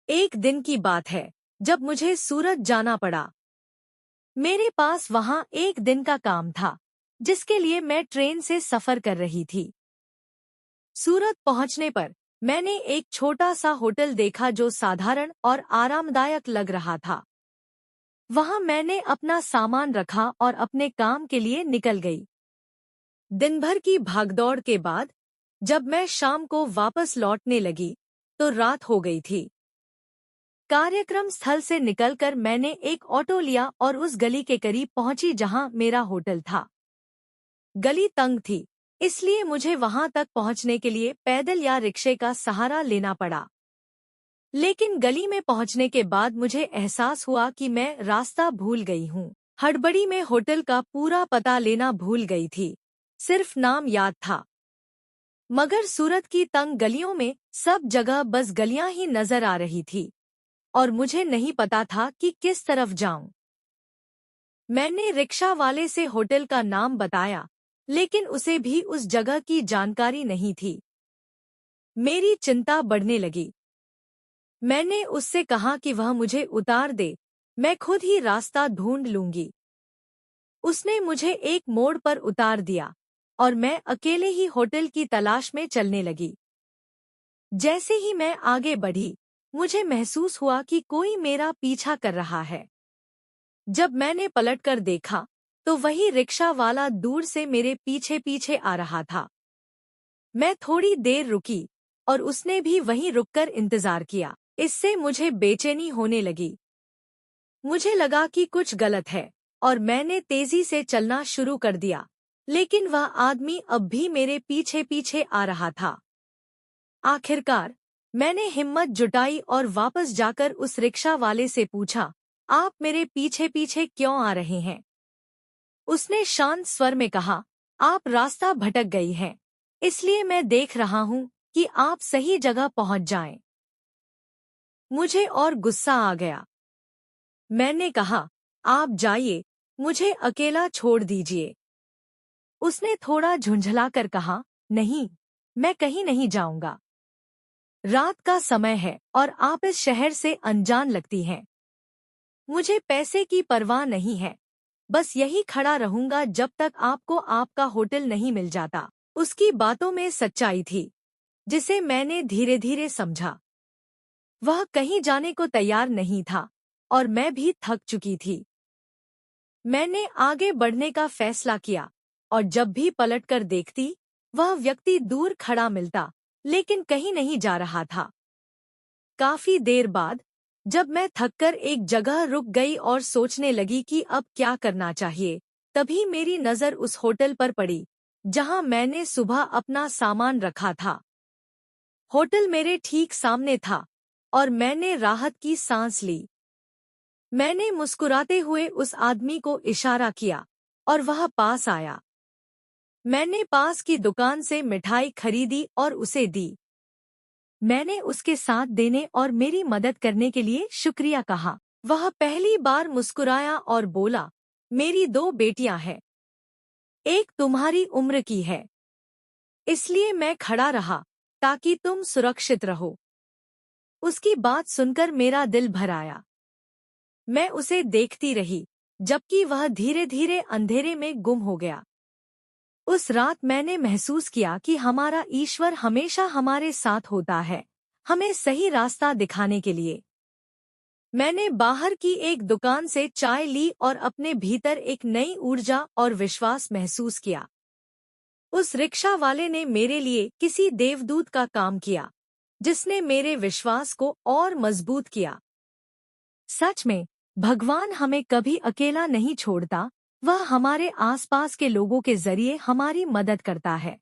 एक दिन की बात है जब मुझे सूरत जाना पड़ा। मेरे पास वहां एक दिन का काम था जिसके लिए मैं ट्रेन से सफर कर रही थी। सूरत पहुंचने पर मैंने एक छोटा सा होटल देखा जो साधारण और आरामदायक लग रहा था। वहां मैंने अपना सामान रखा और अपने काम के लिए निकल गई। दिन भर की भागदौड़ के बाद जब मैं शाम को वापस लौटने लगी तो रात हो गई थी। कार्यक्रम स्थल से निकलकर मैंने एक ऑटो लिया और उस गली के करीब पहुंची जहां मेरा होटल था। गली तंग थी, इसलिए मुझे वहां तक पहुंचने के लिए पैदल या रिक्शे का सहारा लेना पड़ा। लेकिन गली में पहुंचने के बाद मुझे एहसास हुआ कि मैं रास्ता भूल गई हूँ। हड़बड़ी में होटल का पूरा पता लेना भूल गई थी, सिर्फ नाम याद था। मगर सूरत की तंग गलियों में सब जगह बस गलियां ही नजर आ रही थी और मुझे नहीं पता था कि किस तरफ जाऊं। मैंने रिक्शा वाले से होटल का नाम बताया, लेकिन उसे भी उस जगह की जानकारी नहीं थी। मेरी चिंता बढ़ने लगी। मैंने उससे कहा कि वह मुझे उतार दे, मैं खुद ही रास्ता ढूंढ लूंगी। उसने मुझे एक मोड़ पर उतार दिया और मैं अकेले ही होटल की तलाश में चलने लगी। जैसे ही मैं आगे बढ़ी, मुझे महसूस हुआ कि कोई मेरा पीछा कर रहा है। जब मैंने पलटकर देखा, तो वही रिक्शा वाला दूर से मेरे पीछे पीछे आ रहा था। मैं थोड़ी देर रुकी और उसने भी वहीं रुककर इंतजार किया। इससे मुझे बेचैनी होने लगी। मुझे लगा कि कुछ गलत है और मैंने तेजी से चलना शुरू कर दिया, लेकिन वह आदमी अब भी मेरे पीछे पीछे आ रहा था। आखिरकार मैंने हिम्मत जुटाई और वापस जाकर उस रिक्शा वाले से पूछा, आप मेरे पीछे पीछे क्यों आ रहे हैं? उसने शांत स्वर में कहा, आप रास्ता भटक गई हैं, इसलिए मैं देख रहा हूँ कि आप सही जगह पहुँच जाएं। मुझे और गुस्सा आ गया। मैंने कहा, आप जाइए, मुझे अकेला छोड़ दीजिए। उसने थोड़ा झुंझलाकर कहा, नहीं, मैं कहीं नहीं जाऊंगा। रात का समय है और आप इस शहर से अनजान लगती हैं। मुझे पैसे की परवाह नहीं है, बस यही खड़ा रहूंगा जब तक आपको आपका होटल नहीं मिल जाता। उसकी बातों में सच्चाई थी, जिसे मैंने धीरे धीरे समझा। वह कहीं जाने को तैयार नहीं था और मैं भी थक चुकी थी। मैंने आगे बढ़ने का फैसला किया और जब भी पलटकर देखती, वह व्यक्ति दूर खड़ा मिलता, लेकिन कहीं नहीं जा रहा था। काफी देर बाद जब मैं थककर एक जगह रुक गई और सोचने लगी कि अब क्या करना चाहिए, तभी मेरी नज़र उस होटल पर पड़ी जहां मैंने सुबह अपना सामान रखा था। होटल मेरे ठीक सामने था और मैंने राहत की सांस ली। मैंने मुस्कुराते हुए उस आदमी को इशारा किया और वह पास आया। मैंने पास की दुकान से मिठाई खरीदी और उसे दी। मैंने उसके साथ देने और मेरी मदद करने के लिए शुक्रिया कहा। वह पहली बार मुस्कुराया और बोला, मेरी दो बेटियां हैं, एक तुम्हारी उम्र की है, इसलिए मैं खड़ा रहा ताकि तुम सुरक्षित रहो। उसकी बात सुनकर मेरा दिल भर आया। मैं उसे देखती रही जबकि वह धीरे धीरे अंधेरे में गुम हो गया। उस रात मैंने महसूस किया कि हमारा ईश्वर हमेशा हमारे साथ होता है, हमें सही रास्ता दिखाने के लिए। मैंने बाहर की एक दुकान से चाय ली और अपने भीतर एक नई ऊर्जा और विश्वास महसूस किया। उस रिक्शा वाले ने मेरे लिए किसी देवदूत का काम किया, जिसने मेरे विश्वास को और मजबूत किया। सच में, भगवान हमें कभी अकेला नहीं छोड़ता, वह हमारे आसपास के लोगों के जरिए हमारी मदद करता है।